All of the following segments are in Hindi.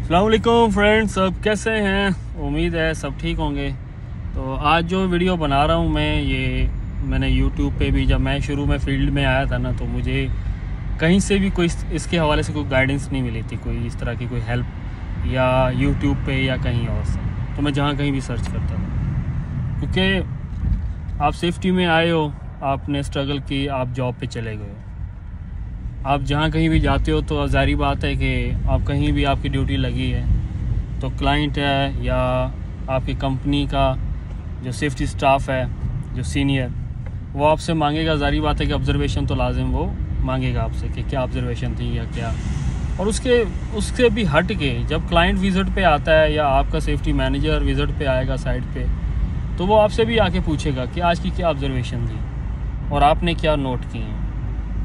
अस्सलाम वालेकुम फ्रेंड्स, सब कैसे हैं? उम्मीद है सब ठीक होंगे। तो आज जो वीडियो बना रहा हूँ मैंने यूट्यूब पे भी, जब मैं शुरू में फील्ड में आया था ना, तो मुझे कहीं से भी कोई इसके हवाले से कोई गाइडेंस नहीं मिली थी, कोई इस तरह की कोई हेल्प या यूट्यूब पे या कहीं और से। तो मैं जहाँ कहीं भी सर्च करता था, क्योंकि आप सेफ्टी में आए हो, आपने स्ट्रगल की, आप जॉब पे चले गए हो, आप जहाँ कहीं भी जाते हो तो ज़ाहिर बात है कि आप कहीं भी आपकी ड्यूटी लगी है तो क्लाइंट है या आपकी कंपनी का जो सेफ्टी स्टाफ है, जो सीनियर, वो आपसे मांगेगा। ज़ाहिर बात है कि ऑब्जर्वेशन तो लाजिम वो मांगेगा आपसे कि क्या ऑब्जर्वेशन थी या क्या। और उससे भी हट के जब क्लाइंट विज़िट पे आता है या आपका सेफ्टी मैनेजर विज़िट पे आएगा साइट पे, तो वो आपसे भी आके पूछेगा कि आज की क्या ऑब्जर्वेशन थी और आपने क्या नोट किए हैं।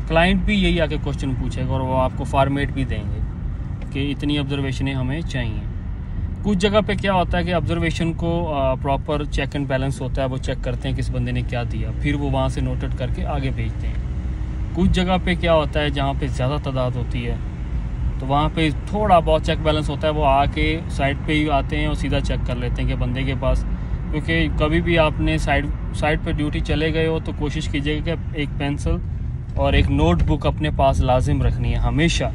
क्लाइंट भी यही आके क्वेश्चन पूछेगा और वो आपको फॉर्मेट भी देंगे कि इतनी ऑब्जर्वेशनें हमें चाहिए। कुछ जगह पे क्या होता है कि ऑब्जर्वेशन को प्रॉपर चेक एंड बैलेंस होता है, वो चेक करते हैं किस बंदे ने क्या दिया, फिर वो वहाँ से नोटेड करके आगे भेजते हैं। कुछ जगह पे क्या होता है, जहाँ पे ज़्यादा तादाद होती है तो वहाँ पे थोड़ा बहुत चेक बैलेंस होता है, वो आके साइड पे ही आते हैं और सीधा चेक कर लेते हैं कि बंदे के पास। क्योंकि कभी भी आपने साइड पे ड्यूटी चले गए हो तो कोशिश कीजिएगा कि एक पेंसिल और एक नोटबुक अपने पास लाजिम रखनी है हमेशा।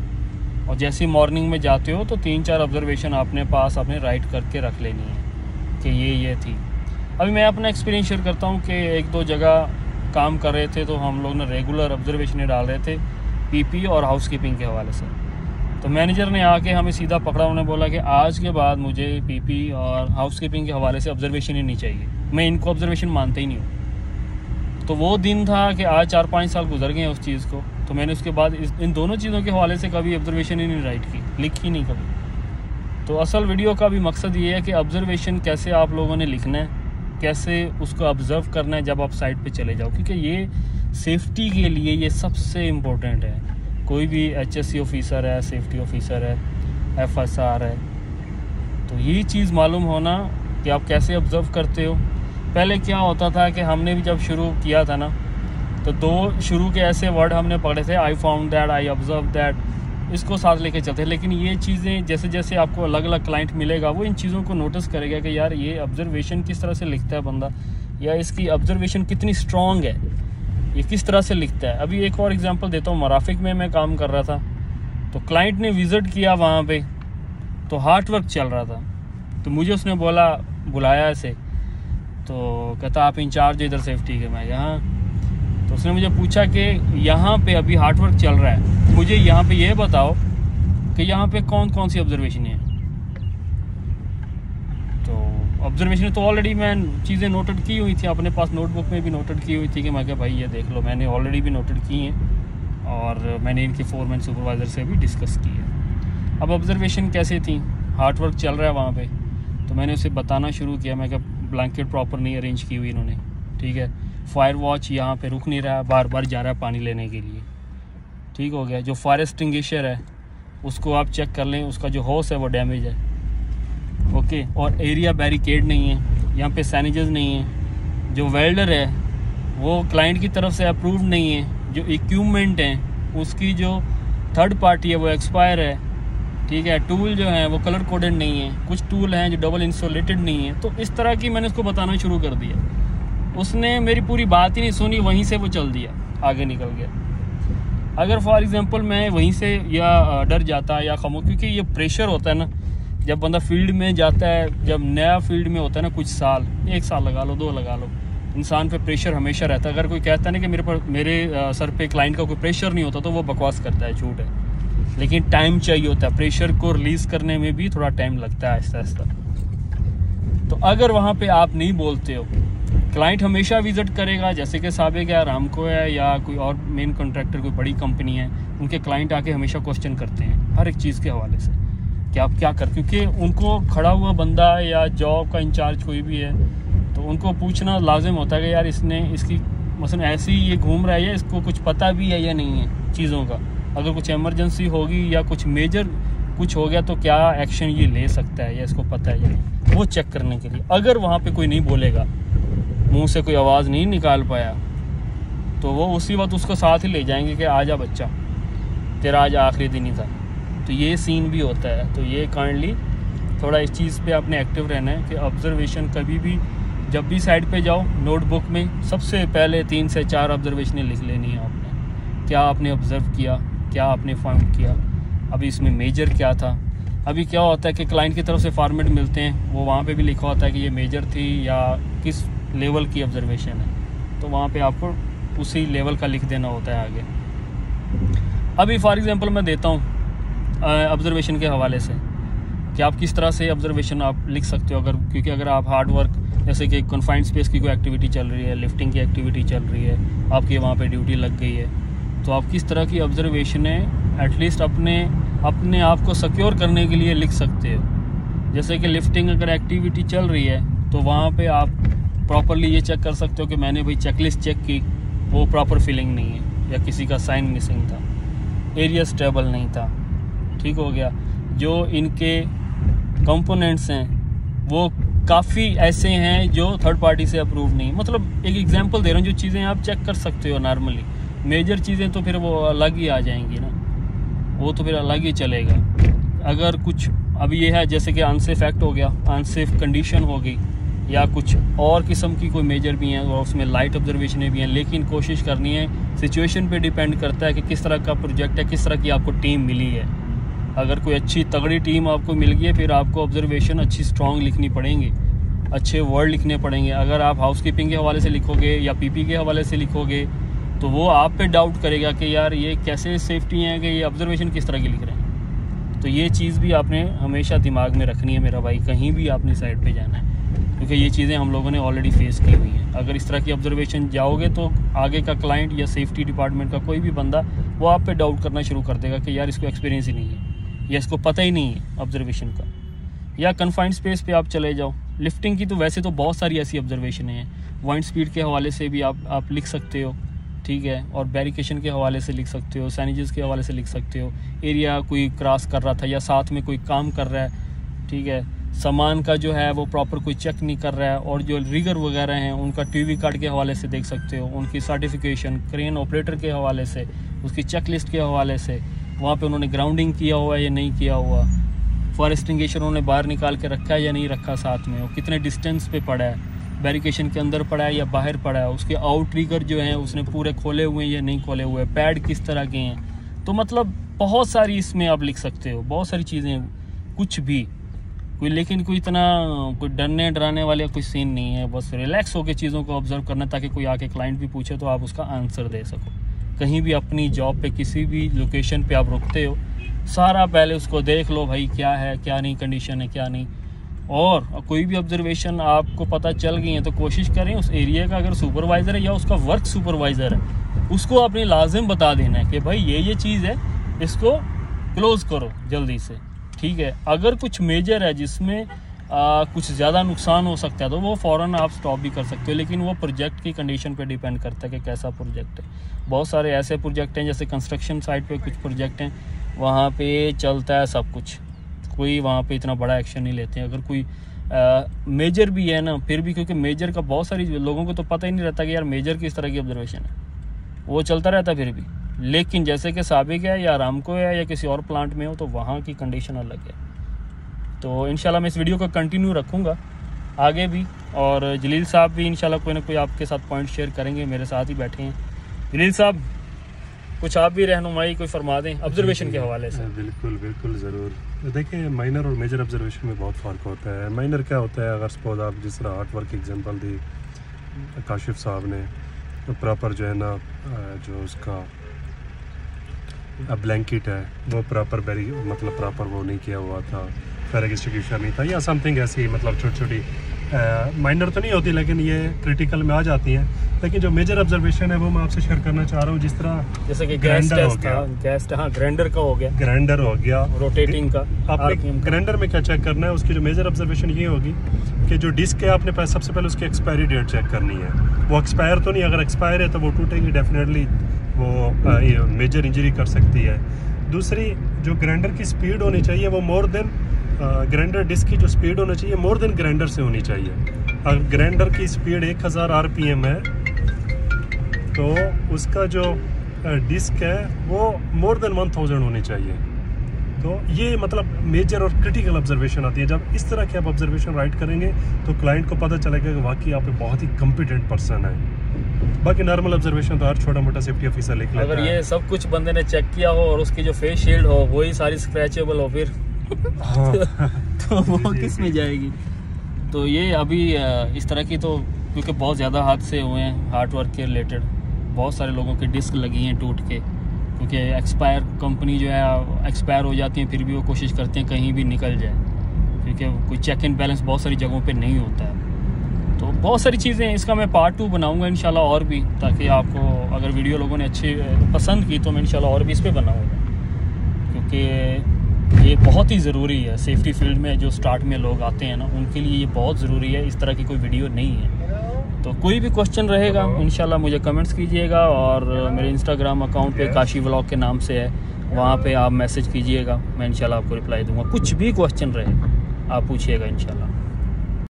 और जैसे मॉर्निंग में जाते हो तो 3-4 ऑब्जर्वेशन अपने पास अपने राइट करके रख लेनी है कि ये थी। अभी मैं अपना एक्सपीरियंस शेयर करता हूँ कि 1-2 जगह काम कर रहे थे तो हम लोग ने रेगुलर ऑब्जर्वेशन डाल रहे थे पीपी और हाउसकीपिंग के हवाले से। तो मैनेजर ने आके हमें सीधा पकड़ा, उन्होंने बोला कि आज के बाद मुझे पीपी और हाउसकीपिंग के हवाले से ऑब्जर्वेशन ही नहीं चाहिए, मैं इनको ऑब्जर्वेशन मानते ही नहीं हूँ। तो वो दिन था कि आज 4-5 साल गुजर गए हैं उस चीज़ को। तो मैंने उसके बाद इन दोनों चीज़ों के हवाले से कभी ऑब्जर्वेशन ही नहीं राइट की, लिखी नहीं कभी। तो असल वीडियो का भी मकसद ये है कि ऑब्जर्वेशन कैसे आप लोगों ने लिखना है, कैसे उसको ऑब्ज़र्व करना है जब आप साइट पे चले जाओ, क्योंकि ये सेफ्टी के लिए ये सबसे इम्पोर्टेंट है। कोई भी HSC ऑफिसर है, सेफ्टी ऑफिसर है, FSR है, तो ये चीज़ मालूम होना कि आप कैसे ऑब्ज़र्व करते हो। पहले क्या होता था कि हमने भी जब शुरू किया था ना, तो 2 शुरू के ऐसे वर्ड हमने पढ़े थे, I found that, I observe that, इसको साथ लेके चलते। लेकिन ये चीज़ें जैसे जैसे आपको अलग अलग क्लाइंट मिलेगा वो इन चीज़ों को नोटिस करेगा कि यार ये ऑब्जर्वेशन किस तरह से लिखता है बंदा, या इसकी ऑब्जर्वेशन कितनी स्ट्रॉन्ग है, ये किस तरह से लिखता है। अभी एक और एग्जांपल देता हूँ। मराफिक में मैं काम कर रहा था तो क्लाइंट ने विज़िट किया वहाँ पे, तो हार्ट वर्क चल रहा था। तो मुझे उसने बुलाया ऐसे, तो कहता आप इंचार्ज इधर सेफ्टी के? मैं यहाँ। तो उसने मुझे पूछा कि यहाँ पे अभी हार्ड वर्क चल रहा है, मुझे यहाँ पे ये बताओ कि यहाँ पे कौन कौन सी ऑब्जर्वेशन है। तो ऑब्जर्वेशन तो ऑलरेडी मैं चीज़ें नोटेड की हुई थी, अपने पास नोटबुक में भी नोटेड की हुई थी कि मैं क्या भाई ये देख लो, मैंने ऑलरेडी भी नोटेड की हैं और मैंने इनके फोरमैन सुपरवाइज़र से भी डिस्कस की है। अब ऑब्जर्वेशन कैसे थी, हार्ड वर्क चल रहा है वहाँ पे, तो मैंने उसे बताना शुरू किया। मैं क्या ब्लैंकेट प्रॉपर नहीं अरेंज की हुई इन्होंने, ठीक है, फायर वॉच यहाँ पे रुक नहीं रहा है, बार बार जा रहा है पानी लेने के लिए, ठीक हो गया। जो फायर एक्सटिंग्विशर है उसको आप चेक कर लें, उसका जो होस है वो डैमेज है, ओके। और एरिया बैरिकेड नहीं है, यहाँ पे सैनिजेस नहीं है, जो वेल्डर है वो क्लाइंट की तरफ से अप्रूव्ड नहीं है, जो इक्विपमेंट है उसकी जो थर्ड पार्टी है वो एक्सपायर है, ठीक है। टूल जो है वो कलर कोडेड नहीं है, कुछ टूल हैं जो डबल इंसुलेटेड नहीं है। तो इस तरह की मैंने उसको बताना शुरू कर दिया, उसने मेरी पूरी बात ही नहीं सुनी, वहीं से वो चल दिया, आगे निकल गया। अगर फॉर एग्जांपल मैं वहीं से या डर जाता या खामोश, क्योंकि ये प्रेशर होता है ना जब बंदा फील्ड में जाता है, जब नया फील्ड में होता है ना, कुछ साल, 1 साल लगा लो, 2 लगा लो, इंसान पे प्रेशर हमेशा रहता है। अगर कोई कहता है ना कि मेरे सर पे क्लाइंट का कोई प्रेशर नहीं होता, तो वो बकवास करता है, झूठ है। लेकिन टाइम चाहिए होता है, प्रेशर को रिलीज़ करने में भी थोड़ा टाइम लगता है, आहिस्ता आहिस्ता। तो अगर वहाँ पे आप नहीं बोलते हो, क्लाइंट हमेशा विजिट करेगा, जैसे कि साबिक है, रामको है या कोई और मेन कॉन्ट्रैक्टर कोई बड़ी कंपनी है, उनके क्लाइंट आके हमेशा क्वेश्चन करते हैं हर एक चीज़ के हवाले से कि आप क्या कर, क्योंकि उनको खड़ा हुआ बंदा या जॉब का इंचार्ज कोई भी है तो उनको पूछना लाजिम होता है कि यार इसकी मसलन ऐसे ही ये घूम रहा है, या इसको कुछ पता भी है या नहीं है चीज़ों का, अगर कुछ इमरजेंसी होगी या कुछ मेजर कुछ हो गया तो क्या एक्शन ये ले सकता है या इसको पता है या नहीं, वो चेक करने के लिए। अगर वहाँ पे कोई नहीं बोलेगा, मुंह से कोई आवाज़ नहीं निकाल पाया, तो वो उसी वक्त उसको साथ ही ले जाएंगे कि आजा बच्चा, तेरा आज आखिरी दिन ही था, तो ये सीन भी होता है। तो ये काइंडली थोड़ा इस चीज़ पे आपने एक्टिव रहना है कि ऑब्जर्वेशन कभी भी जब भी साइड पे जाओ नोटबुक में सबसे पहले 3 से 4 ऑब्जर्वेशनें लिख लेनी है आपने। क्या आपने ऑब्ज़र्व किया, क्या आपने फाउंड किया, अभी इसमें मेजर क्या था। अभी क्या होता है कि क्लाइंट की तरफ से फॉर्मेट मिलते हैं, वो वहाँ पे भी लिखा होता है कि ये मेजर थी या किस लेवल की ऑब्जर्वेशन है, तो वहाँ पे आपको उसी लेवल का लिख देना होता है आगे। अभी फॉर एग्जांपल मैं देता हूँ ऑब्जर्वेशन के हवाले से कि आप किस तरह से ऑब्जर्वेशन आप लिख सकते हो। क्योंकि अगर आप हार्ड वर्क जैसे कि कन्फाइंड स्पेस की कोई एक्टिविटी चल रही है, लिफ्टिंग की एक्टिविटी चल रही है, आपकी वहाँ पे ड्यूटी लग गई है, तो आप किस तरह की ऑब्जर्वेशनें एटलीस्ट अपने आप को सिक्योर करने के लिए लिख सकते हो। जैसे कि लिफ्टिंग अगर एक्टिविटी चल रही है तो वहाँ पे आप प्रॉपरली ये चेक कर सकते हो कि मैंने भाई चेकलिस्ट चेक की, वो प्रॉपर फिलिंग नहीं है या किसी का साइन मिसिंग था, एरिया स्टेबल नहीं था, ठीक हो गया। जो इनके कंपोनेंट्स हैं वो काफ़ी ऐसे हैं जो थर्ड पार्टी से अप्रूव नहीं। मतलब एक एग्जांपल दे रहा हूँ, जो चीज़ें आप चेक कर सकते हो नॉर्मली। मेजर चीज़ें तो फिर वो अलग ही आ जाएंगी ना, वो तो फिर अलग ही चलेगा। अगर कुछ अभी ये है जैसे कि अनसेफ एक्ट हो गया, अनसेफ कंडीशन हो गई, या कुछ और किस्म की कोई मेजर भी हैं और उसमें लाइट ऑब्जर्वेशनें भी हैं, लेकिन कोशिश करनी है, सिचुएशन पे डिपेंड करता है कि किस तरह का प्रोजेक्ट है, किस तरह की आपको टीम मिली है। अगर कोई अच्छी तगड़ी टीम आपको मिल गई है फिर आपको ऑब्जर्वेशन अच्छी स्ट्रॉन्ग लिखनी पड़ेंगी, अच्छे वर्ड लिखने पड़ेंगे। अगर आप हाउसकीपिंग के हवाले से लिखोगे या पीपी के हवाले से लिखोगे तो वो आप पे डाउट करेगा कि यार ये कैसे सेफ्टी है, कि ये ऑब्जर्वेशन किस तरह की लिख रहे हैं। तो ये चीज़ भी आपने हमेशा दिमाग में रखनी है मेरा भाई, कहीं भी आपने साइड पे जाना है, क्योंकि ये चीज़ें हम लोगों ने ऑलरेडी फेस की हुई हैं। अगर इस तरह की ऑब्जर्वेशन जाओगे तो आगे का क्लाइंट या सेफ्टी डिपार्टमेंट का कोई भी बंदा वो आप पे डाउट करना शुरू कर देगा कि यार इसको एक्सपीरियंस ही नहीं है या इसको पता ही नहीं है ऑब्जर्वेशन का। या कन्फाइंड स्पेस पे आप चले जाओ, लिफ्टिंग की तो वैसे तो बहुत सारी ऐसी ऑब्जर्वेशन हैं, वाइंड स्पीड के हवाले से भी आप लिख सकते हो, ठीक है, और बैरिकेशन के हवाले से लिख सकते हो, सैनिजेस के हवाले से लिख सकते हो, एरिया कोई क्रॉस कर रहा था या साथ में कोई काम कर रहा है, ठीक है, सामान का जो है वो प्रॉपर कोई चेक नहीं कर रहा है, और जो रिगर वगैरह हैं उनका टीवी कार्ड के हवाले से देख सकते हो, उनकी सर्टिफिकेशन, क्रेन ऑपरेटर के हवाले से, उसकी चेक लिस्ट के हवाले से, वहाँ पे उन्होंने ग्राउंडिंग किया हुआ है या नहीं किया हुआ, फायर एक्सटिंग्विशर उन्होंने बाहर निकाल के रखा है या नहीं रखा साथ में, वो कितने डिस्टेंस पे पड़ा है, बैरिकेशन के अंदर पड़ा है या बाहर पड़ा है, उसके आउट रिगर जो है उसने पूरे खोले हुए हैं या नहीं खोले हुए, पैड किस तरह के हैं। तो मतलब बहुत सारी इसमें आप लिख सकते हो, बहुत सारी चीज़ें, कुछ भी कोई, लेकिन कोई इतना कोई डरने डराने वाला कोई सीन नहीं है, बस रिलैक्स होकर चीज़ों को ऑब्जर्व करना, ताकि कोई आके क्लाइंट भी पूछे तो आप उसका आंसर दे सको। कहीं भी अपनी जॉब पे किसी भी लोकेशन पे आप रुकते हो, सारा पहले उसको देख लो भाई क्या है क्या नहीं, कंडीशन है क्या नहीं, और कोई भी ऑब्जर्वेशन आपको पता चल गई है तो कोशिश करें उस एरिया का अगर सुपरवाइज़र है या उसका वर्क सुपरवाइज़र है उसको अपनी लाजिम बता देना है कि भाई ये चीज़ है, इसको क्लोज़ करो जल्दी से, ठीक है। अगर कुछ मेजर है जिसमें कुछ ज़्यादा नुकसान हो सकता है तो वो फ़ौरन आप स्टॉप भी कर सकते हो, लेकिन वो प्रोजेक्ट की कंडीशन पे डिपेंड करता है कि कैसा प्रोजेक्ट है। बहुत सारे ऐसे प्रोजेक्ट हैं जैसे कंस्ट्रक्शन साइट पे कुछ प्रोजेक्ट हैं वहाँ पे चलता है सब कुछ, कोई वहाँ पे इतना बड़ा एक्शन नहीं लेते हैं। अगर कोई मेजर भी है ना, फिर भी क्योंकि मेजर का बहुत सारी लोगों को तो पता ही नहीं रहता कि यार मेजर किस तरह की ऑब्जर्वेशन है, वो चलता रहता है फिर भी। लेकिन जैसे कि साबिक है या आरामको है या किसी और प्लांट में हो तो वहाँ की कंडीशन अलग है। तो इंशाल्लाह मैं इस वीडियो को कंटिन्यू रखूँगा आगे भी, और जलील साहब भी इंशाल्लाह कोई ना कोई आपके साथ पॉइंट शेयर करेंगे, मेरे साथ ही बैठे हैं। जलील साहब कुछ आप भी रहनुमाई कोई फरमा दें ऑब्जर्वेशन के हवाले से। बिल्कुल बिल्कुल ज़रूर। देखिए माइनर और मेजर ऑब्जर्वेशन में बहुत फ़र्क होता है। माइनर क्या होता है, अगर सपोज आप जिस तरह आर्ट वर्क एग्जाम्पल दी काशिफ साहब ने, तो प्रॉपर जो है ना जो उसका ब्लैंकेट है वो प्रॉपर मतलब प्रॉपर वो नहीं किया हुआ था, फायर एक्सटिंग्विशर नहीं था या समथिंग ऐसी, मतलब छोटी छोटी माइनर तो नहीं होती लेकिन ये क्रिटिकल में आ जाती हैं। लेकिन जो मेजर ऑब्जर्वेशन है वो मैं आपसे शेयर करना चाह रहा हूँ, जिस तरह जैसे कि ग्राइंडर हो गया, ग्राइंडर का हो गया, ग्राइंडर हो गया, रोटेटिंग का। आपने ग्राइंडर में क्या चेक करना है, उसकी जो मेजर ऑब्जर्वेशन ये होगी कि जो डिस्क है आपने सबसे पहले उसकी एक्सपायरी डेट चेक करनी है। वो एक्सपायर तो नहीं, अगर एक्सपायर है तो वो टूटेगी डेफिनेटली, वो मेजर इंजरी कर सकती है। दूसरी जो ग्राइंडर की स्पीड होनी चाहिए वो मोर देन ग्राइंडर डिस्क की जो स्पीड होनी चाहिए मोर देन ग्राइंडर से होनी चाहिए। अगर ग्राइंडर की स्पीड 1000 RPM है तो उसका जो डिस्क है वो मोर देन 1000 होनी चाहिए। तो ये मतलब मेजर और क्रिटिकल ऑब्जर्वेशन आती है। जब इस तरह के आप ऑब्जर्वेशन राइट करेंगे तो क्लाइंट को पता चलेगा कि वाकई आप एक बहुत ही कॉम्पिटेंट पर्सन है। बाकी नॉर्मल ऑब्जर्वेशन तो हर छोटा मोटा सेफ्टी ऑफिसर लिख लेता है। अगर ये सब कुछ बंदे ने चेक किया हो और उसकी जो फेस शील्ड हो वही सारी स्क्रैचेबल हो फिर तो वो किस में जाएगी। तो ये अभी इस तरह की, तो क्योंकि बहुत ज़्यादा हादसे हुए हैं हार्ड वर्क के रिलेटेड, बहुत सारे लोगों की डिस्क लगी हैं टूट के, क्योंकि एक्सपायर कंपनी जो है एक्सपायर हो जाती है फिर भी वो कोशिश करते हैं कहीं भी निकल जाए, क्योंकि कोई चेक एंड बैलेंस बहुत सारी जगहों पे नहीं होता है। तो बहुत सारी चीज़ें हैं, इसका मैं पार्ट 2 बनाऊंगा इंशाल्लाह और भी, ताकि आपको अगर वीडियो लोगों ने अच्छी पसंद की तो मैं इंशाल्लाह और भी इस पर बनाऊँगा, क्योंकि ये बहुत ही ज़रूरी है सेफ्टी फील्ड में। जो स्टार्ट में लोग आते हैं ना उनके लिए ये बहुत ज़रूरी है, इस तरह की कोई वीडियो नहीं है। तो कोई भी क्वेश्चन रहेगा इंशाल्लाह मुझे कमेंट्स कीजिएगा, और मेरे इंस्टाग्राम अकाउंट पे काशी व्लॉग के नाम से है, वहाँ पे आप मैसेज कीजिएगा, मैं इंशाल्लाह आपको रिप्लाई दूंगा। कुछ भी क्वेश्चन रहे आप पूछिएगा इंशाल्लाह।